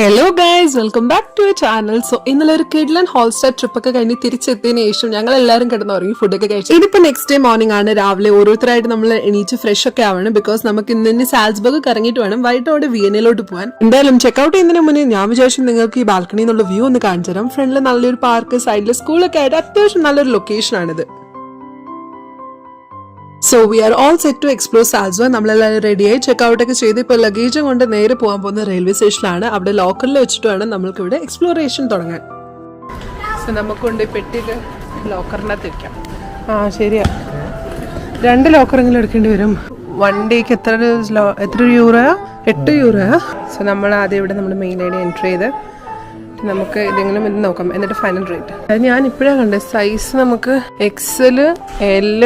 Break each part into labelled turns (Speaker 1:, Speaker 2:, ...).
Speaker 1: Hello guys, welcome back to channel. So ഇന്നലെ ഒരു കിഡ്ലൻ ഹോൾസ്റ്റർ trip ഒക്കെ കഴിഞ്ഞ് തിരിച്ചെത്തിയതിനു ശേഷം ഞങ്ങൾ എല്ലാവരും കിടന്നുറങ്ങി ഫുഡൊക്കെ കഴിച്ചു. ഇതിപ്പോ നെക്സ്റ്റ് ഡേ മോർണിംഗ് ആണ്. രാവിലെ ഓരോരുത്തരായിട്ട് നമ്മൾ എണീച്ച് ഫ്രഷ് ഒക്കെ ആവണം. ബിക്കോസ് നമുക്ക് ഇന്ന് സാൽസ്ബർഗ് കറങ്ങിയിട്ട് വേണം വൈകിട്ടോടെ വിയനയിലോട്ട് പോകാൻ. എന്തായാലും ചെക്ക്ഔട്ട് ചെയ്യുന്നതിന് മുന്നേ ഞാൻ വിചാരിച്ചു നിങ്ങൾക്ക് ഈ ബാൽക്കണിയിൽ നിന്നുള്ള വ്യൂ ഒന്ന് കാണിച്ചു തരാം. ഫ്രണ്ടിൽ നല്ലൊരു പാർക്ക്, സൈഡിൽ സ്കൂളൊക്കെ ആയിട്ട് അത്യാവശ്യം നല്ലൊരു ലൊക്കേഷൻ ആണിത്. So we are all set to explore Salzburg. നമ്മളെല്ലാവരും റെഡിയായി ചെക്ക്ഔട്ട് ഒക്കെ ചെയ്ത് ഇപ്പോൾ ലഗേജ് കൊണ്ട് നേരെ പോകാൻ പോകുന്ന റെയിൽവേ സ്റ്റേഷനിലാണ്. അവിടെ ലോക്കറിൽ വെച്ചിട്ട് വേണം നമ്മൾക്ക് ഇവിടെ എക്സ്പ്ലോറേഷൻ തുടങ്ങാൻ. സോ നമുക്കൊണ്ട് പെട്ടിയൊക്കെ ലോക്കറിനകത്ത് വെക്കാം. ശരിയാ, 2 ലോക്കറെങ്കിലും എടുക്കേണ്ടി വരും. 1 ഡേക്ക് എത്ര യൂറോയാ? 8 യൂറോയാ. സോ നമ്മൾ ആദ്യം ഇവിടെ നമ്മുടെ മെയിൻ ഐഡി എൻട്രി ചെയ്ത് നമുക്ക് ഇതെങ്കിലും ഇത് നോക്കാം, എന്നിട്ട് ഫൈനൽ റേറ്റ്. അത് ഞാൻ ഇപ്പോഴാണ് കണ്ടത്. സൈസ് നമുക്ക് XL, L,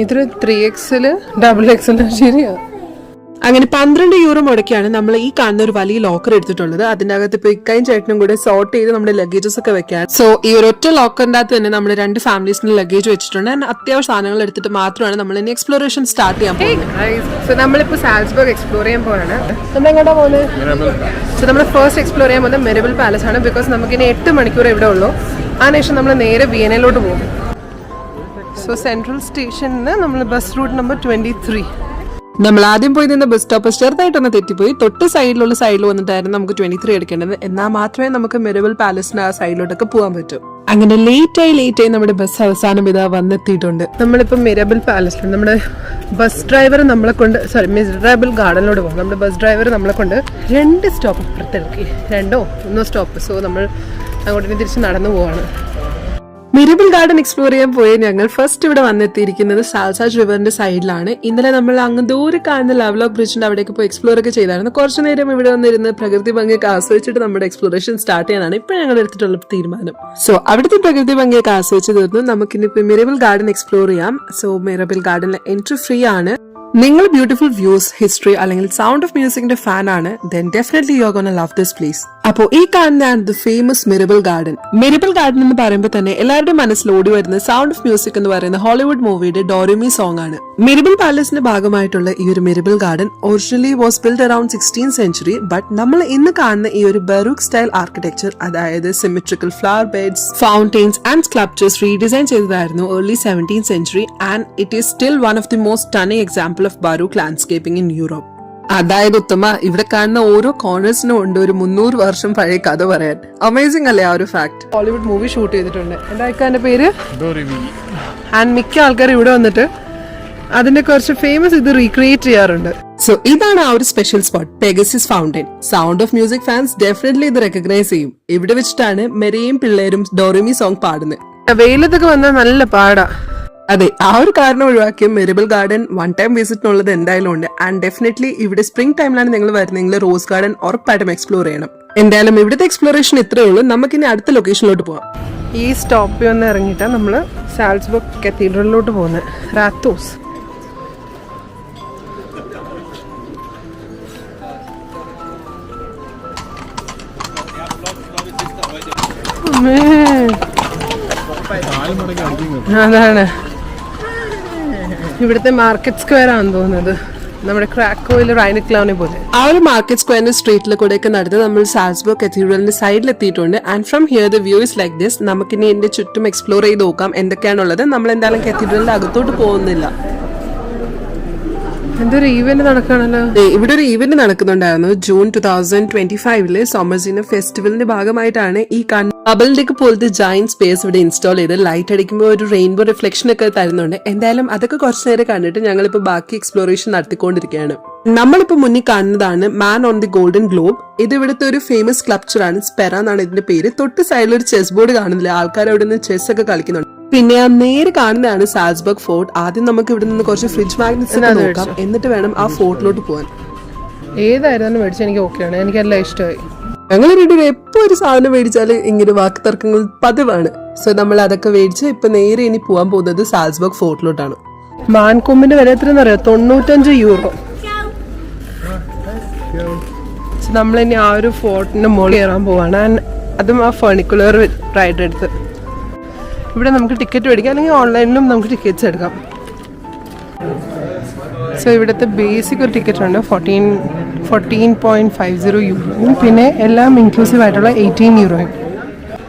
Speaker 1: ഇതൊരു 3XL, XXL. ശരിയാ. അങ്ങനെ 12 യൂറോ മുടക്കിയാണ് നമ്മൾ ഈ കാണുന്ന ഒരു വലിയ ലോക്കർ എടുത്തിട്ടുള്ളത്. അതിന്റെ അകത്ത് ഇപ്പൊ ഇക്കയും ചേട്ടനും കൂടെ സോർട്ട് ചെയ്ത് നമ്മുടെ ലഗേജസ് ഒക്കെ വെക്കാൻ. സോ ഈ ഒരു ഒറ്റ ലോക്കറിന്റെ അകത്ത് തന്നെ നമ്മൾ 2 ഫാമിലീസിന്റെ ലഗേജ് വെച്ചിട്ടുണ്ട്. അത്യാവശ്യം സാധനങ്ങൾ എടുത്തിട്ട് മാത്രമാണ് നമ്മൾ ഇനി എക്സ്പ്ലോറേഷൻ സ്റ്റാർട്ട് ചെയ്യാൻ പോകുന്നത്. സോ നമ്മളിപ്പോ സാൽസ്ബർഗ് എക്സ്പ്ലോർ ചെയ്യാൻ പോവാണ്. നമ്മൾ എങ്ങോട്ടാ പോകുന്നത്? സോ നമ്മൾ ഫസ്റ്റ് എക്സ്പ്ലോർ ചെയ്യാൻ പോകുന്നത് മിറബിൾ പാലസ് ആണ്. ബിക്കോസ് നമുക്ക് ഇനി 8 മണിക്കൂർ ഇവിടെ ഉള്ളൂ. അതിനുശേഷം നമ്മൾ നേരെ വിയനയിലോട്ട് പോകും. സോ സെൻട്രൽ സ്റ്റേഷനിൽ നമ്മൾ ബസ് റൂട്ട് നമ്പർ 23. നമ്മൾ ആദ്യം പോയി നിന്ന ബസ് സ്റ്റോപ്പ് ചെറുതായിട്ടൊന്ന് തെറ്റിപ്പോയി. തൊട്ട് സൈഡിൽ വന്നിട്ടായിരുന്നു നമുക്ക് 23 എടുക്കേണ്ടത്. എന്നാൽ മാത്രമേ നമുക്ക് മിറബിൾ പാലസിന്റെ ആ സൈഡിലോട്ടൊക്കെ പോകാൻ പറ്റൂ. അങ്ങനെ ലേറ്റ് ആയി നമ്മുടെ ബസ് അവസാനം ഇതാ വന്നെത്തിയിട്ടുണ്ട്. നമ്മളിപ്പോ മിറബിൾ പാലസിൽ നമ്മുടെ ബസ് ഡ്രൈവർ നമ്മളെ കൊണ്ട് മിറബിൾ ഗാർഡനിലോട്ട് പോകും. നമ്മുടെ ബസ് ഡ്രൈവർ നമ്മളെ കൊണ്ട് 2 സ്റ്റോപ്പ് അപ്പുറത്തിറക്കി, 1 സ്റ്റോപ്പ്. സോ നമ്മൾ അങ്ങോട്ടേക്ക് തിരിച്ച് നടന്നു പോവാണ്. മിറബിൾ ഗാർഡൻ എക്സ്പ്ലോർ ചെയ്യാൻ പോയ ഞങ്ങൾ ഫസ്റ്റ് ഇവിടെ വന്നെത്തിയിരിക്കുന്നത് സാൽസാജ് റിവറിന്റെ സൈഡിലാണ്. ഇന്നലെ നമ്മൾ അങ്ങ് ദൂരെ കാണുന്ന ലവ്ലോക്ക് ബ്രിഡ്ജിന്റെ അവിടേക്ക് പോയി എക്സ്പ്ലോർ ഒക്കെ ചെയ്തായിരുന്നു. കുറച്ചു നേരം ഇവിടെ വന്നിരുന്ന് പ്രകൃതി ഭംഗിയൊക്കെ ആസ്വദിച്ചിട്ട് നമ്മുടെ എക്സ്പ്ലോറേഷൻ സ്റ്റാർട്ട് ചെയ്യാനാണ് ഇപ്പോൾ ഞങ്ങൾ എടുത്തിട്ടുള്ള തീരുമാനം. സോ അവിടുത്തെ പ്രകൃതി ഭംഗിയൊക്കെ ആസ്വദിച്ച് തീർന്നു. നമുക്കിനി മിറബിൾ ഗാർഡൻ എക്സ്പ്ലോർ ചെയ്യാം. സോ മിറബിൾ ഗാർഡനിലെ എൻട്രി ഫ്രീ ആണ്. നിങ്ങൾ ബ്യൂട്ടിഫുൾ വ്യൂസ്, ഹിസ്റ്ററി അല്ലെങ്കിൽ സൗണ്ട് ഓഫ് മ്യൂസിക്കിന്റെ ഫാൻ ആണ്, then definitely you are gonna love this place. അപ്പോൾ ഈ കാണുന്നതാണ് ദ ഫേമസ് മിറബിൾ ഗാർഡൻ. മിറബിൾ ഗാർഡൻ എന്ന് പറയുമ്പോൾ തന്നെ എല്ലാവരുടെയും മനസ്സിൽ ഓടി വരുന്ന സൗണ്ട് ഓഫ് മ്യൂസിക് എന്ന് പറയുന്ന ഹോളിവുഡ് മൂവിയുടെ ഡോറിമി സോങ് ആണ്. മിറബിൾ പാലസിന്റെ ഭാഗമായിട്ടുള്ള ഈ ഒരു Mirabell garden originally was build around 16th century. But നമ്മൾ ഇന്ന് കാണുന്ന ഈ ഒരു ബറൂക്ക് സ്റ്റൈൽ ആർക്കിടെക്ചർ, അതായത് symmetrical flower beds, fountains and sculptures redesign ചെയ്തതായിരുന്നു early 17th century and it is still one of the most stunning example of Baroque landscaping in Europe. അതായത് ഉത്തമ, ഇവിടെ കാണുന്ന ഓരോ കോർണേഴ്സിനും ഉണ്ട് ഒരു 300 വർഷം പഴയ കഥ പറയാൻ. അമേസിംഗ് അല്ലേ ആ ഒരു ഫാക്ട്? ഹോളിവുഡ് മൂവി ഷൂട്ട് ചെയ്തിട്ടുണ്ട്. എന്താ ഇക്കാന്റെ പേര്? ആൻഡ് മിക്ക ആൾക്കാർ ഇവിടെ വന്നിട്ട് അതിന്റെ കുറച്ച് ഫേമസ് ഇത് റീക്രിയേറ്റ് ചെയ്യാറുണ്ട്. സോ ഇതാണ് ആ ഒരു special spot, Pegasus fountain. Sound of music fans definitely ഇത് റെക്കഗ്നൈസ് ചെയ്യും. ഇവിടെ വെച്ചിട്ടാണ് മെരിയും പിള്ളേരും ഡോറിമി സോങ് പാടുന്നത്. വെയിലത്തൊക്കെ വന്നാൽ നല്ല പാടാ. അതെ, ആ ഒരു കാരണം ഒഴിവാക്കിയ മിറബിൾ ഗാർഡൻ 1 ടൈം വിസിറ്റിനുള്ളത് എന്തായാലും ഉണ്ട്. ആൻഡ് ഡെഫിനറ്റ്ലി ഇവിടെ സ്പ്രിംഗ് ടൈമിലാണ് നിങ്ങൾ വരുന്നതെങ്കിൽ റോസ് ഗാർഡൻ ഉറപ്പായിട്ടും എക്സ്പ്ലോർ ചെയ്യണം. എന്തായാലും ഇവിടുത്തെ എക്സ്പ്ലോറേഷൻ ഇത്രയേ ഉള്ളൂ. നമുക്കിനി അടുത്ത ലൊക്കേഷനിലോട്ട് പോവാം. ഈ സ്റ്റോപ്പിൽ വന്ന് ഇറങ്ങിയിട്ടാണ് നമ്മൾ സാൽസ്ബർഗ് കത്തീഡ്രലിലോട്ട് പോകുന്നത്. റാത്തോസ്. അതാണ് ഇവിടുത്തെ മാർക്കറ്റ് സ്ക്വയർ ആണെന്ന് തോന്നുന്നത്, നമ്മുടെ ക്രാക്കോയിൽ റൈനിക്ലൗനെ പോലെ. ആ ഒരു മാർക്കറ്റ് സ്ക്വയറിന്റെ സ്ട്രീറ്റിൽ കൂടെയൊക്കെ നടന്ന് നമ്മൾ സാൽസ്ബർഗ് കത്തീഡ്രലിന്റെ സൈഡിൽ എത്തിയിട്ടുണ്ട്. And from here the view is like this. നമുക്കിനി എന്റെ ചുറ്റും എക്സ്പ്ലോർ ചെയ്ത് നോക്കാം എന്തൊക്കെയാണുള്ളത്. നമ്മൾ എന്തായാലും കത്തീഡ്രലിന്റെ അകത്തോട്ട് പോകുന്നില്ല. എന്തൊരു ഈവന്റ് നടക്കുകയാണല്ലോ. ഇവിടെ ഒരു ഈവന്റ് നടക്കുന്നുണ്ടായിരുന്നു. ജൂൺ 2025 സോമർസിന ഫെസ്റ്റിവലിന്റെ ഭാഗമായിട്ടാണ് ഈ ബബിൾ ഡെക്ക് പോലത്തെ ജയന്റ് സ്പേസ് ഇവിടെ ഇൻസ്റ്റാൾ ചെയ്ത് ലൈറ്റ് അടിക്കുമ്പോൾ ഒരു റെയിൻബോ റിഫ്ലക്ഷൻ ഒക്കെ തരുന്നുണ്ട്. എന്തായാലും അതൊക്കെ കുറച്ചു നേരം കണ്ടിട്ട് ഞങ്ങളിപ്പോ ബാക്കി എക്സ്പ്ലോറേഷൻ നടത്തിക്കൊണ്ടിരിക്കുകയാണ്. നമ്മളിപ്പോ മുന്നിൽ കാണുന്നതാണ് മാൻ ഓൺ ദി ഗോൾഡൻ ഗ്ലോബ്. ഇത് ഇവിടുത്തെ ഒരു ഫേമസ് സ്കൾപ്ചർ ആണ്. സ്പെറ എന്നാണ് ഇതിന്റെ പേര്. തൊട്ട് സൈഡിൽ ഒരു ചെസ് ബോർഡ് കാണുന്നില്ല, ആൾക്കാർ അവിടെ നിന്ന് ചെസ് ഒക്കെ കളിക്കുന്നുണ്ട്. പിന്നെ ആ നേരെ കാണുന്നതാണ് സാൽസ്ബർഗ് ഫോർട്ട്. ആദ്യം നമുക്ക് ഇവിടെ നിന്ന് കുറച്ച് ഫ്രിഡ്ജ് മാഗ്നറ്റ്സ് നോക്കാം, എന്നിട്ട് വേണം ആ ഫോർട്ടിലോട്ട് പോകാൻ. ഏതായിരുന്നു മേടിച്ചാൽ എനിക്ക് ഓക്കെയാണ്, എനിക്കെല്ലാം ഇഷ്ടമായി. ഞങ്ങൾ വീട്ടിൽ എപ്പോ ഒരു സാധനം മേടിച്ചാല് ഇങ്ങനെ വാക്ക് തർക്കങ്ങൾ പതിവാണ്. സോ നമ്മൾ അതൊക്കെ മേടിച്ച് ഇപ്പൊ നേരെ ഇനി പോകാൻ പോകുന്നത് സാൽസ്ബർഗ് ഫോർട്ടിലോട്ടാണ്. മാൻകൊമ്പിന്റെ വില എത്രയെന്നറിയോ? 95 യൂറോ. നമ്മളിനി ആ ഒരു ഫോർട്ടിന്റെ മുകളിൽ കയറാൻ പോവാണ്. അതും ആ ഫർണിക്കുലർ റൈഡ് എടുത്ത്. ഇവിടെ നമുക്ക് ടിക്കറ്റ് മേടിക്കാം, അല്ലെങ്കിൽ ഓൺലൈനിലും നമുക്ക് ടിക്കറ്റ്സ് എടുക്കാം. സോ ഇവിടുത്തെ ബേസിക് ഒരു ടിക്കറ്റ് ഉണ്ട് 14.50 യൂറോയും പിന്നെ എല്ലാം ഇൻക്ലൂസീവ് ആയിട്ടുള്ള 18 യൂറോയും.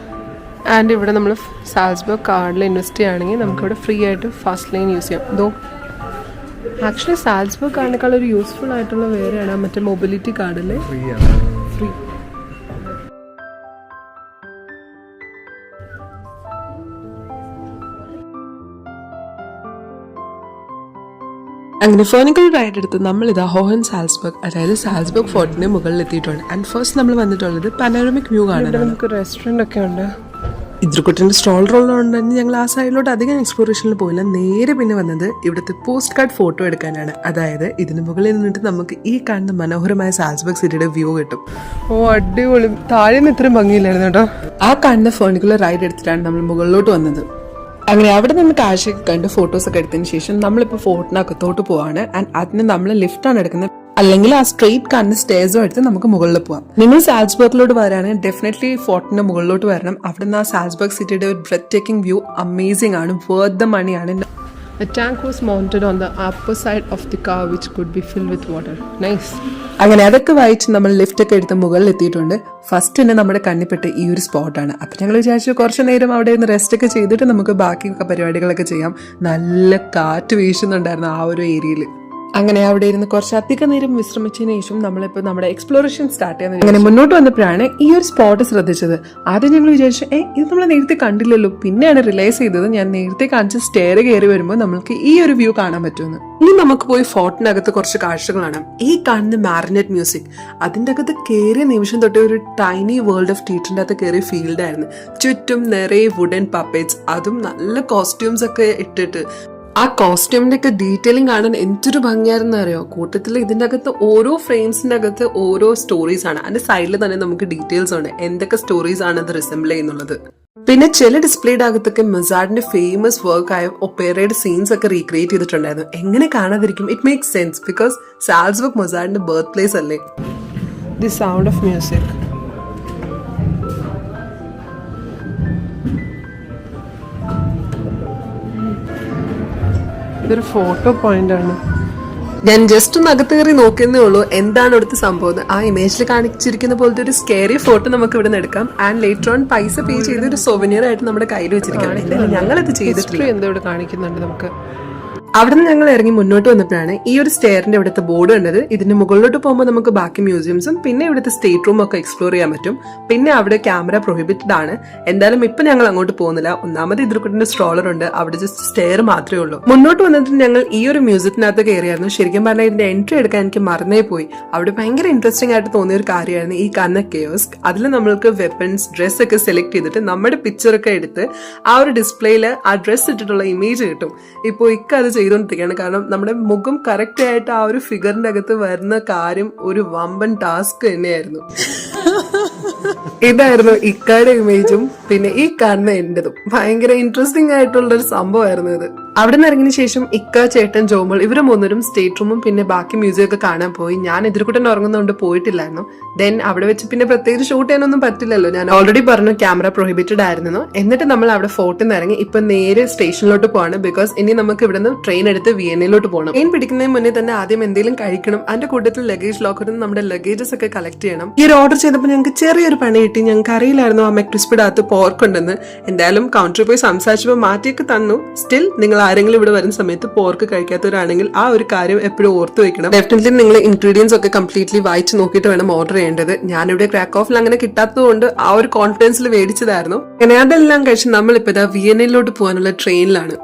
Speaker 1: ആൻഡ് ഇവിടെ നമ്മൾ സാൽസ്ബർഗ് കാർഡിൽ ഇൻവെസ്റ്റ് ചെയ്യുകയാണെങ്കിൽ നമുക്കിവിടെ ഫ്രീ ആയിട്ട് ഫാസ്റ്റ് ലൈൻ യൂസ് ചെയ്യാം. ദോ ആക്ച്വലി സാൽസ്ബർഗ് കാർഡിനേക്കാൾ ഒരു യൂസ്ഫുൾ ആയിട്ടുള്ള വേറെയാണ് മറ്റേ മൊബിലിറ്റി കാർഡിലെ ഫ്രീ. അങ്ങനെ ഫേർണിക്കൽ റൈഡ് എടുത്ത് നമ്മളിതാ ഹോഹൻ സാൽസ്ബർഗ് അതായത് സാൽസ്ബർഗ് ഫോർട്ടിന് മുകളിൽ എത്തിയിട്ടുണ്ട്. ആൻഡ് ഫസ്റ്റ് നമ്മൾ വന്നിട്ടുള്ളത് പനോരമിക് വ്യൂ കാണാൻ. നമുക്ക് റെസ്റ്റോറൻ്റ് ഒക്കെ ഉണ്ട്. ഇദ്രുക്കുട്ടിൻ്റെ സ്റ്റോൾ റോളുകൊണ്ട് ഞങ്ങൾ ആ സൈഡിലോട്ട് അധികം എക്സ്പ്ലോറേഷനിൽ പോയില്ല. നേരെ പിന്നെ വന്നത് ഇവിടുത്തെ പോസ്റ്റ് കാർഡ് ഫോട്ടോ എടുക്കാനാണ്. അതായത് ഇതിന് മുകളിൽ നിന്നിട്ട് നമുക്ക് ഈ കാണുന്ന മനോഹരമായ സാൽസ്ബർഗ് സിറ്റിയുടെ വ്യൂ കിട്ടും. ഓ അടിപൊളി. താഴെ നിന്ന് ഇത്രയും ഭംഗിയില്ലായിരുന്നു കേട്ടോ. ആ കാണുന്ന ഫേർണിക്കുലർ റൈഡ് എടുത്തിട്ടാണ് നമ്മൾ മുകളിലോട്ട് വന്നത്. അങ്ങനെ അവിടെ നിന്ന് കാഴ്ചയൊക്കെ കണ്ട് ഫോട്ടോസൊക്കെ എടുത്തതിന് ശേഷം നമ്മളിപ്പോൾ ഫോർട്ടിനകത്തോട്ട് പോവാണ്. ആൻഡ് അതിന് നമ്മൾ ലിഫ്റ്റാണ് എടുക്കുന്നത്, അല്ലെങ്കിൽ ആ സ്ട്രെയിറ്റ് കാണുന്ന സ്റ്റേഴ്സും എടുത്ത് നമുക്ക് മുകളിൽ പോവാം. നിങ്ങൾ സാൽസ്ബർഗിലോട്ട് വരാണെങ്കിൽ ഡെഫിനറ്റ്ലി ഫോർട്ടിന്റെ മുകളിലോട്ട് വരണം. അവിടെ നിന്ന് ആ സാൽസ്ബർഗ് സിറ്റിയുടെ ഒരു ബ്രെത്ത് ടേക്കിംഗ് വ്യൂ അമേസിംഗ് ആണ്, വർത്ത് ദ മണിയാണ്. The tank was mounted on the upper side of the car which could be filled with water. Nice. അങ്ങനെ അതൊക്കെ വായിച്ച് നമ്മൾ ലിഫ്റ്റ് ഒക്കെ എടുത്ത് മുകളിൽ എത്തിയിട്ടുണ്ട്. ഫസ്റ്റ് തന്നെ നമ്മുടെ കണ്ണിൽപ്പെട്ട ഈ ഒരു സ്പോട്ടാണ്. അപ്പം ഞങ്ങൾ വിചാരിച്ചു കുറച്ച് നേരം അവിടെ നിന്ന് റെസ്റ്റ് ഒക്കെ ചെയ്തിട്ട് നമുക്ക് ബാക്കി പരിപാടികളൊക്കെ ചെയ്യാം. നല്ല കാറ്റ് വീശുന്നുണ്ടായിരുന്നു ആ ഒരു ഏരിയയിൽ. അങ്ങനെ അവിടെ ഇരുന്ന് കുറച്ച് അധികം നേരം വിശ്രമിച്ചതിന് ശേഷം നമ്മളിപ്പോൾ നമ്മുടെ എക്സ്പ്ലോറേഷൻ സ്റ്റാർട്ട് ചെയ്യാൻ അങ്ങനെ മുന്നോട്ട് വന്നപ്പോഴാണ് ഈ ഒരു സ്പോട്ട് ശ്രദ്ധിച്ചത്. ആദ്യം ഞങ്ങൾ വിചാരിച്ചു ഇത് നമ്മൾ നേരത്തെ കണ്ടില്ലല്ലോ. പിന്നെയാണ് റിയലൈസ് ചെയ്തത് ഞാൻ നേരത്തെ കാണിച്ച സ്റ്റെയർ കയറി വരുമ്പോൾ നമ്മൾക്ക് ഈ ഒരു വ്യൂ കാണാൻ പറ്റുമെന്ന്. ഇനി നമുക്ക് പോയി ഫോർട്ടിനകത്ത് കുറച്ച് കാഴ്ചകൾ കാണാം. ഈ കാണുന്ന മാരിനറ്റ് മ്യൂസിക്, അതിൻ്റെ അകത്ത് കയറിയ നിമിഷം തൊട്ട് ഒരു ടൈനി വേൾഡ് ഓഫ് തിയേറ്ററിൻ്റെ അകത്ത് കയറിയ ഫീൽഡായിരുന്നു. ചുറ്റും നിറയെ വുഡൻ പപ്പറ്റ്സ്, അതും നല്ല കോസ്റ്റ്യൂംസ് ഒക്കെ ഇട്ടിട്ട്. ആ കോസ്റ്റ്യൂമിന്റെ ഒക്കെ ഡീറ്റെയിലിംഗ് കാണാൻ എന്തൊരു ഭംഗിയായിരുന്നു അറിയോ. കൂട്ടത്തിൽ ഇതിന്റെ അകത്ത് ഓരോ ഫ്രെയിംസിന്റെ അകത്ത് ഓരോ സ്റ്റോറീസ് ആണ്. അതിന്റെ സൈഡിൽ തന്നെ നമുക്ക് ഡീറ്റെയിൽസ് ഉണ്ട് എന്തൊക്കെ സ്റ്റോറീസ് ആണ് അത് റിസംബിൾ ചെയ്യുന്നുള്ളത്. പിന്നെ ചില ഡിസ്പ്ലേയുടെ അകത്തൊക്കെ മൊസാർട്ടിന്റെ ഫേമസ് വർക്ക് ആയ ഒപ്പേറയുടെ സീൻസ് ഒക്കെ റീക്രിയേറ്റ് ചെയ്തിട്ടുണ്ടായിരുന്നു. എങ്ങനെ കാണാതിരിക്കും? It makes sense because Salzburg മൊസാർട്ടിന്റെ ബർത്ത് പ്ലേസ് അല്ലേ. The sound of music. ഇതൊരു ഫോട്ടോ പോയിന്റ് ആണ്. ഞാൻ ജസ്റ്റ് ഒന്ന് അകത്ത് കയറി നോക്കുന്നേ ഉള്ളൂ എന്താണ് ഇവിടുത്തെ സംഭവം. ആ ഇമേജിൽ കാണിച്ചിരിക്കുന്ന പോലത്തെ ഒരു സ്കേറി ഫോട്ടോ നമുക്ക് ഇവിടെ നിന്ന് എടുക്കാം. ആൻഡ് ലേറ്റർ ഓൺ പൈസ പേ ചെയ്ത് ഒരു സൊവനിയർ ആയിട്ട് നമ്മുടെ കയ്യിൽ വെച്ചിരിക്കാം. ഞങ്ങളത് ചെയ്തിട്ടില്ല. എന്തോ ഇവിടെ കാണിക്കുന്നുണ്ട് നമുക്ക്. അവിടെ നിന്ന് ഞങ്ങൾ ഇറങ്ങി മുന്നോട്ട് വന്നപ്പോഴാണ് ഈ ഒരു സ്റ്റെയറിന്റെ ഇവിടുത്തെ ബോർഡ് കണ്ടത്. ഇതിന്റെ മുകളിലോട്ട് പോകുമ്പോൾ നമുക്ക് ബാക്കി മ്യൂസിയംസും പിന്നെ ഇവിടുത്തെ സ്റ്റേറ്റ് റൂം ഒക്കെ എക്സ്പ്ലോർ ചെയ്യാൻ പറ്റും. പിന്നെ അവിടെ ക്യാമറ പ്രൊഹിബിറ്റഡ് ആണ്. എന്തായാലും ഇപ്പൊ ഞങ്ങൾ അങ്ങോട്ട് പോകുന്നില്ല. ഒന്നാമത് ഇദ്രുക്കുട്ടിന്റെ സ്ട്രോളർ ഉണ്ട്, അവിടെ ജസ്റ്റ് സ്റ്റെയർ മാത്രമേ ഉള്ളൂ. മുന്നോട്ട് വന്നിട്ട് ഞങ്ങൾ ഈ ഒരു മ്യൂസിയത്തിനകത്ത് കയറിയായിരുന്നു. ശരിക്കും പറഞ്ഞാൽ ഇതിന്റെ എൻട്രി എടുക്കാൻ എനിക്ക് മറന്നേ പോയി. അവിടെ ഭയങ്കര ഇൻട്രസ്റ്റിംഗ് ആയിട്ട് തോന്നിയ ഒരു കാര്യമായിരുന്നു ഈ കാണുന്ന കിയോസ്ക്. അതിൽ നമ്മൾക്ക് വെപ്പൺസ്, ഡ്രസ് ഒക്കെ സെലക്ട് ചെയ്തിട്ട് നമ്മുടെ പിക്ചറൊക്കെ എടുത്ത് ആ ഒരു ഡിസ്പ്ലേയിൽ ആ ഡ്രസ് ഇട്ടിട്ടുള്ള ഇമേജ് കിട്ടും. ഇപ്പോൾ അത് ചെയ്തുകൊണ്ടിരിക്കുകയാണ്. കാരണം നമ്മുടെ മുഖം കറക്റ്റ് ആയിട്ട് ആ ഒരു ഫിഗറിന്റെ അകത്ത് വരുന്ന കാര്യം ഒരു വമ്പൻ ടാസ്ക് തന്നെയായിരുന്നു. ഇതായിരുന്നു ഇക്കായുടെ ഇമേജും പിന്നെ ഈ കാണുന്ന എന്റേതും. ഭയങ്കര ഇൻട്രസ്റ്റിംഗ് ആയിട്ടുള്ള ഒരു സംഭവമായിരുന്നു ഇത്. അവിടെ നിന്ന് ഇറങ്ങിയ ശേഷം ഇക്ക, ചേട്ടൻ, ജോമോൾ ഇവര് മൂന്നരും സ്റ്റേറ്റ് റൂമും പിന്നെ ബാക്കി മ്യൂസിയം ഒക്കെ കാണാൻ പോയി. ഞാൻ എതിർക്കുട്ടൻ ഉറങ്ങുന്നതുകൊണ്ട് പോയിട്ടില്ലായിരുന്നു. ദെൻ അവിടെ വെച്ച് പിന്നെ പ്രത്യേകിച്ച് ഷൂട്ട് ചെയ്യാനൊന്നും പറ്റില്ലല്ലോ. ഞാൻ ഓൾറെഡി പറഞ്ഞു ക്യാമറ പ്രൊഹിബിറ്റഡ് ആയിരുന്നു. എന്നിട്ട് നമ്മൾ അവിടെ ഫോർട്ടിൽ നിന്ന് ഇറങ്ങി ഇപ്പൊ നേരെ സ്റ്റേഷനിലോട്ട് പോവാണ്. ബിക്കോസ് ഇനി നമുക്ക് ഇവിടെ നിന്ന് ട്രെയിൻ എടുത്ത് വിയന്നയിലോട്ട് പോകണം. ട്രെയിൻ പിടിക്കുന്നതിന് മുന്നേ തന്നെ ആദ്യം എന്തെങ്കിലും കഴിക്കണം. അതിന്റെ കൂട്ടത്തിൽ ലഗേജ് ലോക്കറിൽ നിന്ന് നമ്മുടെ ലഗേജസ് ഒക്കെ കളക്ട് ചെയ്യണം. ഈ ഒരു ഓർഡർ ചെയ്തപ്പോൾ ഞങ്ങൾക്ക് ചെറിയൊരു പണി കിട്ടി. ഞങ്ങൾക്ക് അറിയില്ലായിരുന്നു ആ മെക്രിസ്പിടകത്ത് പോർക്ക് ഉണ്ടെന്ന്. എന്തായാലും കൗണ്ടറിൽ പോയി സംസാരിച്ചപ്പോൾ മാറ്റിയൊക്കെ തന്നു. സ്റ്റിൽ നിങ്ങൾ ആരെങ്കിലും ഇവിടെ വരുന്ന സമയത്ത് പോർക്ക് കഴിക്കാത്തവരാണെങ്കിൽ ആ ഒരു കാര്യം എപ്പോഴും ഓർത്ത് വെക്കണം. ഡെഫിനറ്റ്ലി നിങ്ങൾ ഇൻഗ്രീഡിയൻസ് ഒക്കെ കംപ്ലീറ്റ്ലി വായിച്ച് നോക്കിയിട്ട് വേണം ഓർഡർ ചെയ്യേണ്ടത്. ഞാനിവിടെ ക്രാക്ക് ഓഫിൽ അങ്ങനെ കിട്ടാത്തതുകൊണ്ട് ആ ഒരു കോൺഫിഡൻസിൽ മേടിച്ചതായിരുന്നു. അങ്ങനെ അതെല്ലാം കഴിച്ച് നമ്മളിപ്പോ ഇതാ വിയന്നയിലോട്ട് പോകാനുള്ള ട്രെയിനിലാണ്.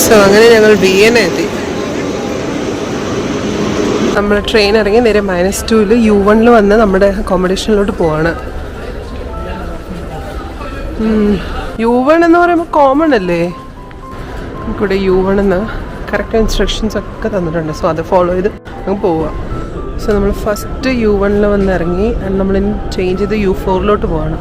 Speaker 1: സോ അങ്ങനെ ഞങ്ങൾ വിയന്ന എത്തി. നമ്മൾ ട്രെയിൻ ഇറങ്ങി നേരെ -2 U1 വന്ന് നമ്മുടെ അക്കോമഡേഷനിലോട്ട് പോവാണ്. U1 എന്ന് പറയുമ്പോൾ കോമൺ അല്ലേ. നമുക്കിവിടെ U1 എന്ന് കറക്റ്റ് ഇൻസ്ട്രക്ഷൻസ് ഒക്കെ തന്നിട്ടുണ്ട്. സോ അത് ഫോളോ ചെയ്ത് നമുക്ക് പോവാം. സോ നമ്മൾ ഫസ്റ്റ് U1 വന്ന് ഇറങ്ങി ആൻഡ് നമ്മൾ ചേഞ്ച് ചെയ്ത് U4 പോവാണ്.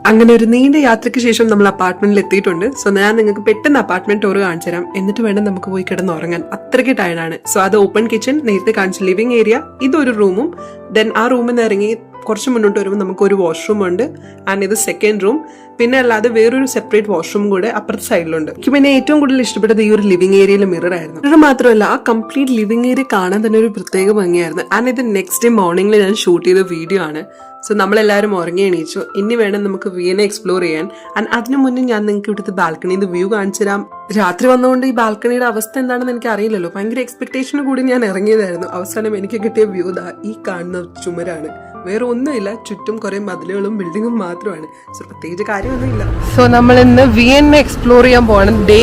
Speaker 1: അങ്ങനെ ഒരു നീണ്ട യാത്രയ്ക്ക് ശേഷം നമ്മൾ അപ്പാർട്ട്മെന്റിൽ എത്തിയിട്ടുണ്ട്. സോ ഞാൻ നിങ്ങൾക്ക് പെട്ടെന്ന് അപ്പാർട്ട്മെന്റ് ടൂർ കാണിച്ചു തരാം. എന്നിട്ട് വേണം നമുക്ക് പോയി കിടന്നുറങ്ങാൻ. അത്രയ്ക്ക് ടയർഡാണ്. സോ അത് ഓപ്പൺ കിച്ചൺ, നേരത്തെ കാണിച്ച ലിവിംഗ് ഏരിയ, ഇതൊരു റൂമും ദെൻ ആ റൂമിൽ നിന്ന് ഇറങ്ങി കുറച്ച് മുന്നോട്ട് വരുമ്പോൾ നമുക്ക് ഒരു വാഷ്റൂം ഉണ്ട് ആൻഡ് ഇത് സെക്കൻഡ് റൂം. പിന്നെ അല്ലാതെ വേറൊരു സെപ്പറേറ്റ് വാഷ്റൂം കൂടെ അപ്പുറത്തെ സൈഡിലുണ്ട്. എനിക്ക് പിന്നെ ഏറ്റവും കൂടുതൽ ഇഷ്ടപ്പെട്ടത് ഈ ഒരു ലിവിംഗ് ഏരിയയിലെ മിറർ ആയിരുന്നു. മിറർ മാത്രമല്ല, ആ കംപ്ലീറ്റ് ലിവിംഗ് ഏരിയ കാണാൻ തന്നെ ഒരു പ്രത്യേക ഭംഗിയായിരുന്നു. ആൻഡ് ഇത് നെക്സ്റ്റ് ഡേ മോർണിംഗിൽ ഞാൻ ഷൂട്ട് ചെയ്ത വീഡിയോ ആണ്. സോ നമ്മളെല്ലാവരും ഉറങ്ങി എണീച്ചു. ഇനി വേണം നമുക്ക് വിയന എക്സ്പ്ലോർ ചെയ്യാൻ. ആൻഡ് അതിനു മുന്നേ ഞാൻ നിങ്ങൾക്ക് ഇവിടുത്തെ ബാൽക്കണിന്ന് വ്യൂ കാണിച്ചു തരാം. രാത്രി വന്നുകൊണ്ട് ഈ ബാൽക്കണിയുടെ അവസ്ഥ എന്താണെന്ന് എനിക്ക് അറിയില്ലല്ലോ. ഭയങ്കര എക്സ്പെക്ടേഷന് കൂടി ഞാൻ ഇറങ്ങിയതായിരുന്നു. അവസാനം എനിക്ക് കിട്ടിയ വ്യൂ ദാ ഈ കാണുന്ന ചുമരാണ്. വേറെ ഒന്നുമില്ല, ചുറ്റും കുറെ മതിലുകളും ബിൽഡിങ്ങും മാത്രമാണ്. സോ പ്രത്യേകിച്ച് കാര്യമൊന്നുമില്ല. സോ നമ്മൾ ഇന്ന് വിയന്ന എക്സ്പ്ലോർ ചെയ്യാൻ പോവാണ്. ഡേ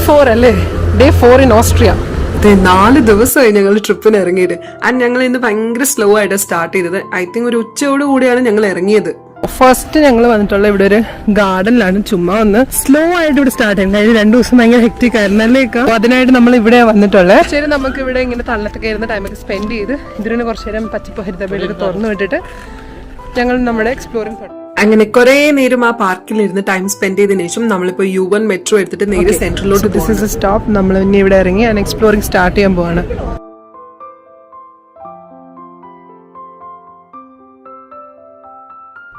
Speaker 1: 4 അല്ലേ? Day 4 in Austria. 4 ദിവസമായി ഞങ്ങൾ ട്രിപ്പിന് ഇറങ്ങിയിട്ട്. ആൻഡ് ഞങ്ങൾ ഇന്ന് ഭയങ്കര സ്ലോ ആയിട്ട് സ്റ്റാർട്ട് ചെയ്തത്. ഐ തിങ്ക് ഒരു ഉച്ചയോട് കൂടിയാണ് ഞങ്ങൾ ഇറങ്ങിയത്. ഫസ്റ്റ് ഞങ്ങൾ വന്നിട്ടുള്ള ഇവിടെ ഒരു ഗാർഡനിലാണ്. ചുമ്മാ ഒന്ന് സ്ലോ ആയിട്ട് ഇവിടെ സ്റ്റാർട്ട് ചെയ്യുന്നത്. കഴിഞ്ഞ 2 ദിവസം ഭയങ്കര ഹെക്റ്റിക് ആയിരുന്നല്ലേക്കാ. അപ്പൊ അതിനായിട്ട് നമ്മൾ ഇവിടെ വന്നിട്ടുള്ളത്. ശരി, നമുക്ക് ഇവിടെ ഇങ്ങനെ തള്ളത്തൊക്കെ ഇരുന്ന ടൈമൊക്കെ സ്പെൻഡ് ചെയ്ത് ഇതിന് കുറച്ചു നേരം പച്ചപ്പ് ഹരിതവേലൊക്കെ തുറന്നു വിട്ടിട്ട് ഞങ്ങൾ നമ്മുടെ എക്സ്പ്ലോറിംഗ് തുടങ്ങി. അങ്ങനെ കുറെ നേരം ആ പാർക്കിൽ ഇരുന്ന് ടൈം സ്പെൻഡ് ചെയ്തതിനു ശേഷം നമ്മളിപ്പോ U1 മെട്രോ എടുത്തിട്ട് നേരെ സെൻട്രലിലോട്ട്. This is a stop. നമ്മൾ ഇനി ഇവിടെ ഇറങ്ങി ആൻഡ് എക്സ്പ്ലോറിംഗ് സ്റ്റാർട്ട് ചെയ്യാൻ പോവാണ്.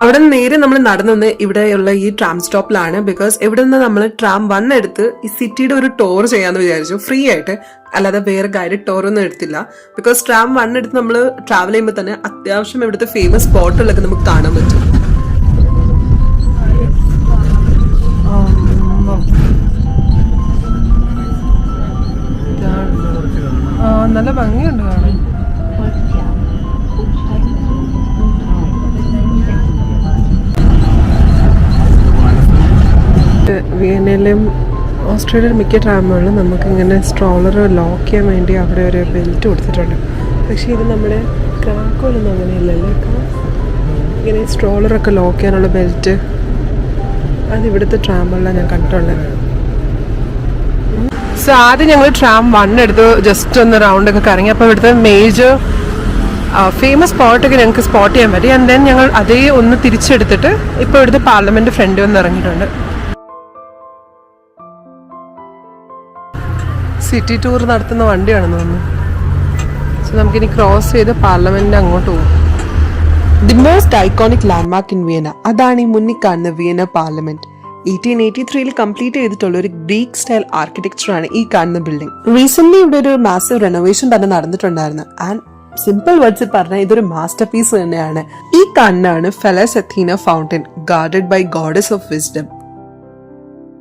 Speaker 1: അവിടെ നിന്ന് നേരെ നമ്മൾ നടന്നത് ഇവിടെയുള്ള ഈ ട്രാം സ്റ്റോപ്പിലാണ്. ബിക്കോസ് ഇവിടെ നിന്ന് നമ്മൾ ട്രാം 1 എടുത്ത് ഈ സിറ്റിയുടെ ഒരു ടൂർ ചെയ്യാന്ന് വിചാരിച്ചു, ഫ്രീ ആയിട്ട്. അല്ലാതെ വേറെ ഗൈഡഡ് ടൂർ ഒന്നും എടുത്തില്ല. ബിക്കോസ് ട്രാം 1 എടുത്ത് നമ്മൾ ട്രാവൽ ചെയ്യുമ്പോൾ തന്നെ അത്യാവശ്യം ഇവിടുത്തെ ഫേമസ് സ്പോട്ടുകളൊക്കെ നമുക്ക് കാണാൻ പറ്റും. നല്ല ഭംഗിയുണ്ട് കാണാൻ. വിയന്നയിലും ഓസ്ട്രേലിയയിലും മിക്ക ട്രാമുകളിലും നമുക്കിങ്ങനെ സ്ട്രോളർ ലോക്ക് ചെയ്യാൻ വേണ്ടി അവിടെ ഒരു ബെൽറ്റ് കൊടുത്തിട്ടുണ്ട്. പക്ഷേ ഇത് നമ്മുടെ ക്രാക്കോലൊന്നും അങ്ങനെയില്ലല്ലോ. ഇങ്ങനെ സ്ട്രോളറൊക്കെ ലോക്ക് ചെയ്യാനുള്ള ബെൽറ്റ് അത് ഇവിടുത്തെ ട്രാമുകളിലാണ് ഞാൻ കണ്ടിട്ടുള്ളത്. സോ ആദ്യം ഞങ്ങൾ ട്രാം 1 എടുത്ത് ജസ്റ്റ് ഒന്ന് റൗണ്ടൊക്കെ കറങ്ങി. അപ്പോൾ ഇവിടുത്തെ മേജർ ഫേമസ് സ്പോട്ടൊക്കെ ഞങ്ങൾക്ക് സ്പോട്ട് ചെയ്യാൻ പറ്റി. ആൻഡ് ദെൻ ഞങ്ങൾ അതേ ഒന്ന് തിരിച്ചെടുത്തിട്ട് ഇപ്പോൾ ഇവിടുത്തെ പാർലമെന്റ് ഫ്രണ്ടിൽ ഒന്ന് ഇറങ്ങിയിട്ടുണ്ട്. സിറ്റി ടൂർ നടത്തുന്ന വണ്ടിയാണെന്ന് തോന്നുന്നു. സോ നമുക്കിനി ക്രോസ് ചെയ്ത് പാർലമെന്റിന്റെ അങ്ങോട്ട് പോകും. The most iconic landmark in Vienna, അതാണ് ഈ മുന്നിൽ കാണുന്ന വിയന്ന പാർലമെന്റ്. 1883 കംപ്ലീറ്റ് ചെയ്തിട്ടുള്ള ഒരു ഗ്രീക്ക് സ്റ്റൈൽ ആർക്കിടെക്ചറാണ് ഈ കാണുന്ന ബിൽഡിംഗ്. റീസെന്റ് ഇവിടെ ഒരു മാസീവ് റെനോവേഷൻ തന്നെ നടന്നിട്ടുണ്ടായിരുന്നു. ആൻഡ് സിമ്പിൾ വേർഡ്സിൽ പറഞ്ഞാൽ ഇതൊരു മാസ്റ്റർ പീസ് തന്നെയാണ്. ഈ കാണുന്നതാണ് Pallas Athena fountain, guarded by goddess of wisdom.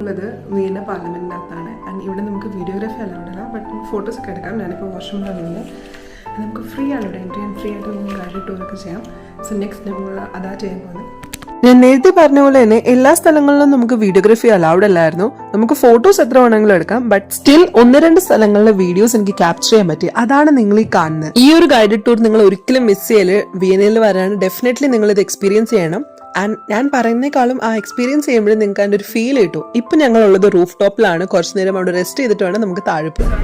Speaker 1: ഉള്ളത് വിയന്ന പാർലമെന്റിനകത്താണ്. ആൻഡ് ഇവിടെ നമുക്ക് വീഡിയോഗ്രാഫി അല്ലാണ്ടല്ല, ബട്ട് ഫോട്ടോസ് ഒക്കെ എടുക്കാം. ഞാനിപ്പോൾ വാഷ്റൂമിലാണ് ഉള്ളത്. നമുക്ക് ഫ്രീ ആണ് ഇവിടെ എൻട്രി. ആൻഡ് ഫ്രീ ആയിട്ട് നമുക്ക് ഗൈഡഡ് ടൂറൊക്കെ ചെയ്യാം. സോ നെക്സ്റ്റ് നമ്മൾ അതാ ചെയ്യാൻ പോകുന്നത്. ഞാൻ നേരത്തെ പറഞ്ഞ പോലെ തന്നെ എല്ലാ സ്ഥലങ്ങളിലും നമുക്ക് വീഡിയോഗ്രാഫി അലൗഡ് അല്ലായിരുന്നു. നമുക്ക് ഫോട്ടോസ് എത്ര വേണമെങ്കിലും എടുക്കാം, ബട്ട് സ്റ്റിൽ 1-2 സ്ഥലങ്ങളിലെ വീഡിയോസ് എനിക്ക് ക്യാപ്ചർ ചെയ്യാൻ പറ്റി. അതാണ് നിങ്ങൾ ഈ കാണുന്നത്. ഈ ഒരു ഗൈഡഡ് ടൂർ നിങ്ങൾ ഒരിക്കലും മിസ് ചെയ്യല്. വിയന്നയിൽ വരാൻ ഡെഫിനറ്റ്ലി നിങ്ങൾ ഇത് എക്സ്പീരിയൻസ് ചെയ്യണം. ആൻഡ് ഞാൻ പറയുന്നേക്കാളും ആ എക്സ്പീരിയൻസ് ചെയ്യുമ്പോഴും നിങ്ങൾക്ക് അതിന്റെ ഒരു ഫീൽ കിട്ടും. ഇപ്പൊ ഞങ്ങളുള്ളത് റൂഫ് ടോപ്പിലാണ്. കുറച്ചു നേരം അവിടെ റെസ്റ്റ് ചെയ്തിട്ട് വേണം നമുക്ക് താഴെ പോകാൻ.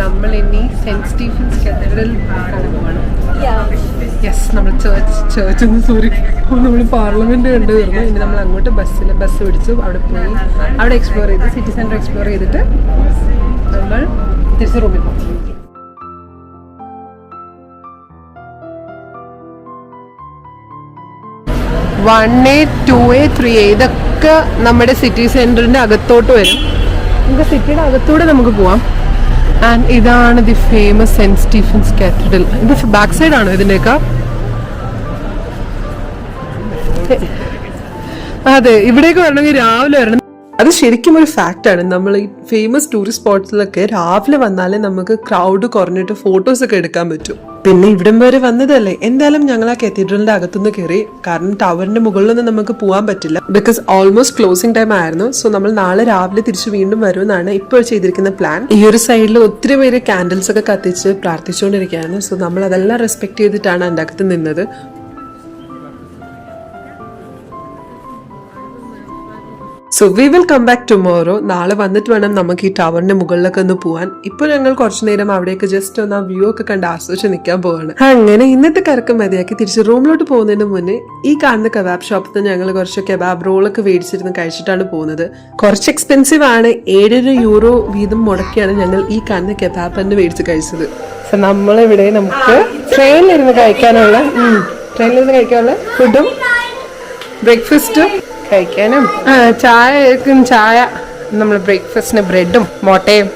Speaker 1: നമ്മൾ ഇനി സെന്റ് സ്റ്റീഫൻസ് കത്തീഡ്രൽ പോവാണ്. യെസ്, നമ്മൾ ചേർച്ച് സോറി നമ്മൾ പാർലമെന്റ് കണ്ടു തീർന്നു. ഇനി നമ്മൾ അങ്ങോട്ട് ബസ് പിടിച്ചു അവിടെ പോയി അവിടെ എക്സ്പ്ലോർ ചെയ്ത് സിറ്റി സെന്റർ എക്സ്പ്ലോർ ചെയ്തിട്ട് നമ്മൾ തിരിച്ച് റൂമിൽ പോകും. 1A 2A 3A ഇതൊക്കെ നമ്മുടെ സിറ്റി സെന്ററിന്റെ അകത്തോട്ട് വരും. നമുക്ക് സിറ്റിയുടെ അകത്തൂടെ നമുക്ക് പോവാം. ആൻഡ് ഇതാണ് the famous Saint Stephen's cathedral. ഇത് ബാക്ക് സൈഡ് ആണോ ഇതിന്റെയൊക്കെ? അതെ, ഇവിടേക്ക് വരണമെങ്കിൽ രാവിലെ വരണം. അത് ശരിക്കും ഒരു ഫാക്റ്റ് ആണ്. നമ്മൾ ഈ ഫേമസ് ടൂറിസ്റ്റ് സ്പോട്ട്സിലൊക്കെ രാവിലെ വന്നാലേ നമുക്ക് ക്രൗഡ് കുറഞ്ഞിട്ട് ഫോട്ടോസ് ഒക്കെ എടുക്കാൻ പറ്റും. പിന്നെ ഇവിടം വരെ വന്നതല്ലേ, എന്തായാലും ഞങ്ങൾ ആ കത്തീഡ്രലിന്റെ അകത്തുനിന്ന് കയറി. കാരണം ടവറിന്റെ മുകളിലൊന്നും നമുക്ക് പോകാൻ പറ്റില്ല, ബിക്കോസ് ഓൾമോസ്റ്റ് ക്ലോസിംഗ് ടൈം ആയിരുന്നു. സോ നമ്മൾ നാളെ രാവിലെ തിരിച്ച് വീണ്ടും വരുമെന്നാണ് ഇപ്പോൾ ചെയ്തിരിക്കുന്ന പ്ലാൻ. ഈ ഒരു സൈഡിൽ ഒത്തിരി പേര് കാൻഡിൽസ് ഒക്കെ കത്തിച്ച് പ്രാർത്ഥിച്ചുകൊണ്ടിരിക്കുകയായിരുന്നു. സോ നമ്മൾ അതെല്ലാം റെസ്പെക്ട് ചെയ്തിട്ടാണ് അതിന്റെ അകത്ത് നിന്നത്. So we will come back tomorrow. നാളെ വന്നിട്ട് വേണം നമുക്ക് ഈ ടവറിന്റെ മുകളിലൊക്കെ ഒന്ന് പോവാൻ. ഇപ്പൊ ഞങ്ങൾ കുറച്ചു നേരം അവിടേക്ക് ജസ്റ്റ് ഒന്ന് ആ വ്യൂ ഒക്കെ കണ്ട് ആസ്വദിച്ച് നിൽക്കാൻ പോവാണ്. അങ്ങനെ ഇന്നത്തെ കറക്കം മതിയാക്കി തിരിച്ച് റൂമിലോട്ട് പോകുന്നതിന് മുന്നേ ഈ കാണുന്ന കബാബ് ഷോപ്പിൽ നിന്ന് ഞങ്ങൾ കുറച്ച് കബാബ് റോളൊക്കെ മേടിച്ചിരുന്ന് കഴിച്ചിട്ടാണ് പോകുന്നത്. കുറച്ച് എക്സ്പെൻസീവ് ആണ്. 7 യൂറോ വീതം മുടക്കിയാണ് ഞങ്ങൾ ഈ കാണുന്ന കബാബ് തന്നെ മേടിച്ച് കഴിച്ചത്. സോ നമ്മളിവിടെ നമുക്ക് ട്രെയിനിലിരുന്ന് കഴിക്കാനുള്ള ട്രെയിനിൽ നിന്ന് കഴിക്കാനുള്ള ഫുഡും ബ്രേക്ക്ഫാസ്റ്റും കഴിക്കാനും ചായ നമ്മൾ ബ്രേക്ക്ഫാസ്റ്റിന് ബ്രെഡും മുട്ടയും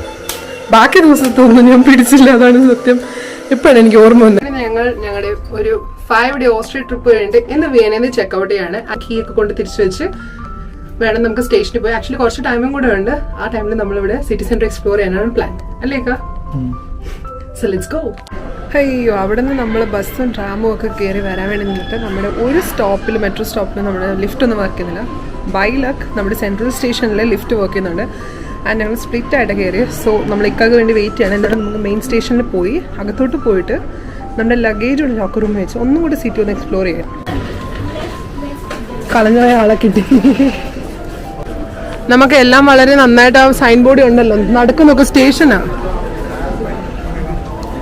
Speaker 1: ബാക്കി ദിവസത്തൊന്നും ഞാൻ പിടിച്ചില്ല, അതാണ് സത്യം. ഇപ്പോഴാണ് എനിക്ക് ഓർമ്മ വന്നത്. ഞങ്ങളുടെ ഒരു 5 day ഓസ്ട്രിയ ട്രിപ്പ് കഴിഞ്ഞിട്ട് ഇന്ന് വിയനയിൽ നിന്ന് ചെക്കൗട്ട് ചെയ്യാണ്. ആ കീ ഒക്കെ കൊണ്ട് തിരിച്ചു വെച്ച് വേണം നമുക്ക് സ്റ്റേഷനിൽ പോയി. ആക്ച്വലി കുറച്ച് ടൈമും കൂടെ ഉണ്ട്. ആ ടൈമിൽ നമ്മളിവിടെ സിറ്റി സെന്റർ എക്സ്പ്ലോർ ചെയ്യാനാണ് പ്ലാൻ, അല്ലേക്കാ? So let's go. അയ്യോ, അവിടെ നിന്ന് നമ്മൾ ബസ്സും ട്രാമും ഒക്കെ കയറി വരാൻ വേണ്ടി നിന്നിട്ട് നമ്മുടെ ഒരു സ്റ്റോപ്പിൽ, മെട്രോ സ്റ്റോപ്പിൽ നമ്മുടെ ലിഫ്റ്റ് ഒന്നും വർക്ക് ചെയ്യുന്നില്ല. ബൈ ലക്ക് നമ്മുടെ സെൻട്രൽ സ്റ്റേഷനിൽ ലിഫ്റ്റ് വർക്ക് ചെയ്യുന്നുണ്ട്. ആൻഡ് ഞങ്ങൾ സ്പ്ലിറ്റ് ആയിട്ട് കയറി. സോ നമ്മൾ ഇക്കാക്ക് വേണ്ടി വെയിറ്റ് ചെയ്യണം. എന്നിട്ട് നമുക്ക് മെയിൻ സ്റ്റേഷനിൽ പോയി അകത്തോട്ട് പോയിട്ട് നമ്മുടെ ലഗേജ് ഉള്ള ലോക്കർ റൂമിൽ വെച്ച് ഒന്നും കൂടി സിറ്റി ഒന്ന് എക്സ്പ്ലോർ ചെയ്യാം. കളഞ്ഞുപോയ ആളെ കിട്ടി. നമുക്ക് എല്ലാം വളരെ നന്നായിട്ട് ആ സൈൻ ബോർഡ് ഉണ്ടല്ലോ. നടക്കുന്നൊക്കെ സ്റ്റേഷനാണ്.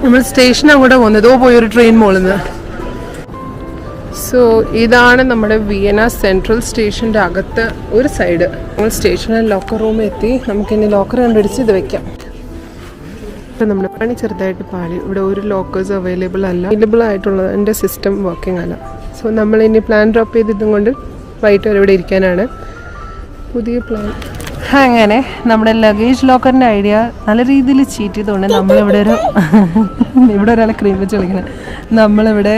Speaker 1: നമ്മൾ സ്റ്റേഷൻ അങ്ങോട്ട് പോകുന്നത്. ഇതോ പോയൊരു ട്രെയിൻ മോളുന്നത്. സോ ഇതാണ് നമ്മുടെ വിയന സെൻട്രൽ സ്റ്റേഷൻ്റെ അകത്ത് ഒരു സൈഡ്. നമ്മൾ സ്റ്റേഷനിൽ ലോക്കർ റൂമിൽ എത്തി. നമുക്കിനി ലോക്കർ കണ്ടുപിടിച്ച് ഇത് വെക്കാം. ഇപ്പം നമ്മുടെ പണി ചെറുതായിട്ട് പാടി. ഇവിടെ ഒരു ലോക്കേഴ്സ് അവൈലബിൾ ആയിട്ടുള്ളത് എൻ്റെ സിസ്റ്റം വർക്കിംഗ് അല്ല. സോ നമ്മളിനി പ്ലാൻ ഡ്രോപ്പ് ചെയ്ത് ഇതും കൊണ്ട് വൈകിട്ട് വരെ ഇവിടെ ഇരിക്കാനാണ് പുതിയ പ്ലാൻ. അങ്ങനെ നമ്മുടെ ലഗേജ് ലോക്കറിൻ്റെ ഐഡിയ നല്ല രീതിയിൽ ചീറ്റ് ചെയ്തുകൊണ്ട് നമ്മളിവിടെ ഇവിടെ ഒരാളെ ക്രീം വെച്ച് കളിക്കുന്നത്. നമ്മളിവിടെ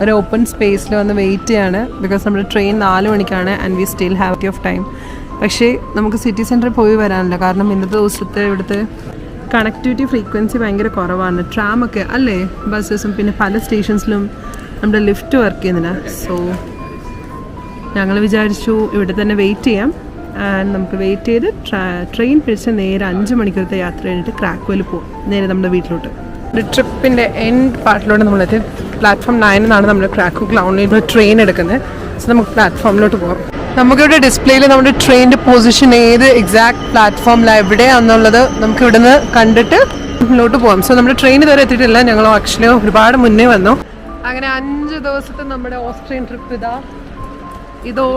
Speaker 1: ഒരു ഓപ്പൺ സ്പേസിൽ വന്ന് വെയിറ്റ് ചെയ്യാണ്. ബിക്കോസ് നമ്മുടെ ട്രെയിൻ 4 മണിക്കാണ് and we still have of time. പക്ഷേ നമുക്ക് സിറ്റി സെൻറ്ററിൽ പോയി വരാനില്ല. കാരണം ഇന്നത്തെ ദിവസത്തെ ഇവിടുത്തെ കണക്ടിവിറ്റി ഫ്രീക്വൻസി ഭയങ്കര കുറവാണ്. ട്രാമൊക്കെ അല്ലേ, ബസ്സസും പിന്നെ പല സ്റ്റേഷൻസിലും നമ്മുടെ ലിഫ്റ്റ് വർക്ക് ചെയ്യുന്നില്ല. സോ ഞങ്ങൾ വിചാരിച്ചു ഇവിടെ തന്നെ വെയിറ്റ് ചെയ്യാം. ആൻഡ് നമുക്ക് വെയിറ്റ് ചെയ്ത് ട്രെയിൻ പിടിച്ച് നേരെ 5 മണിക്കൂറത്തെ യാത്ര കഴിഞ്ഞിട്ട് ക്രാക്ക്വെൽ പോകും, നേരെ നമ്മുടെ വീട്ടിലോട്ട്. ഒരു ട്രിപ്പിൻ്റെ എൻഡ് പാർട്ടിലോട്ട് നമ്മളെത്തി. പ്ലാറ്റ്ഫോം 9 എന്നാണ് നമ്മൾ ക്രാക്കോ ഗ്രൗണ്ടിൽ ട്രെയിൻ എടുക്കുന്നത്. സോ നമുക്ക് പ്ലാറ്റ്ഫോമിലോട്ട് പോകാം. നമുക്കിവിടെ ഡിസ്പ്ലേയിൽ നമ്മുടെ ട്രെയിനിൻ്റെ പൊസിഷൻ ഏത് എക്സാക്ട് പ്ലാറ്റ്ഫോമിലാണ് എവിടെയാണെന്നുള്ളത് നമുക്ക് ഇവിടുന്ന് കണ്ടിട്ട് മുന്നോട്ട് പോകാം. സോ നമ്മുടെ ട്രെയിൻ ഇതുവരെ എത്തിയിട്ടില്ല. ഞങ്ങൾ ആക്ച്വലി ഒരുപാട് മുന്നേ വന്നു. അങ്ങനെ 5 ദിവസത്തെ നമ്മുടെ ഓസ്ട്രിയൻ ട്രിപ്പ് ഇതോ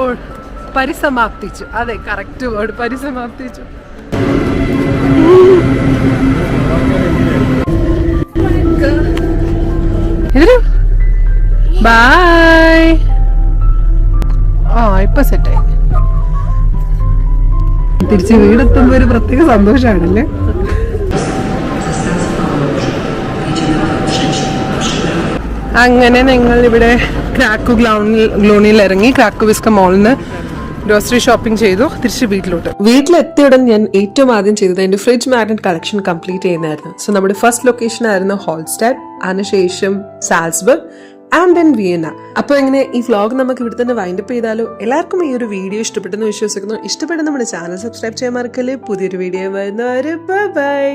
Speaker 1: പരിസമാപ്തിച്ചു. അതെ, കറക്റ്റ് വേർഡ്, പരിസമാപ്തിച്ചു. ബൈ. ഇപ്പൊ സെറ്റായി. തിരിച്ച് വീടെത്തുമ്പോ ഒരു പ്രത്യേക സന്തോഷമാണല്ലേ. അങ്ങനെ ഞങ്ങൾ ഇവിടെ ക്രാക്കോ ഗ്ലോണിയിൽ ഇറങ്ങി. ക്രാക്കോ വിസ്ക മോളിൽ നിന്ന് ഗ്രോസറി ഷോപ്പിംഗ് ചെയ്തു. തിരിച്ച് വീട്ടിലെത്തിയ ഉടൻ ഞാൻ ഏറ്റവും ആദ്യം ചെയ്തത് എൻ്റെ ഫ്രിഡ്ജ് മാഗ്നറ്റ് കളക്ഷൻ കംപ്ലീറ്റ് ചെയ്യുന്നതായിരുന്നു. സോ നമ്മുടെ ഫസ്റ്റ് ലൊക്കേഷൻ ആയിരുന്നു ഹോൾസ്റ്റാഡ്, അതിനുശേഷം സാൽസ്ബർഗ് ആൻഡ് ദെൻ വിയന്ന. അപ്പോൾ എങ്ങനെ ഈ വ്ലോഗ് നമുക്ക് ഇവിടെ തന്നെ വൈൻഡപ്പ് ചെയ്താലോ? എല്ലാവർക്കും ഈ ഒരു വീഡിയോ ഇഷ്ടപ്പെട്ടെന്ന് വിശ്വസിക്കുന്നു. ഇഷ്ടപ്പെട്ട നമ്മുടെ ചാനൽ സബ്സ്ക്രൈബ് ചെയ്യാൻ മറക്കല്ലേ. പുതിയൊരു വീഡിയോ വരുന്നവരെ ബൈ.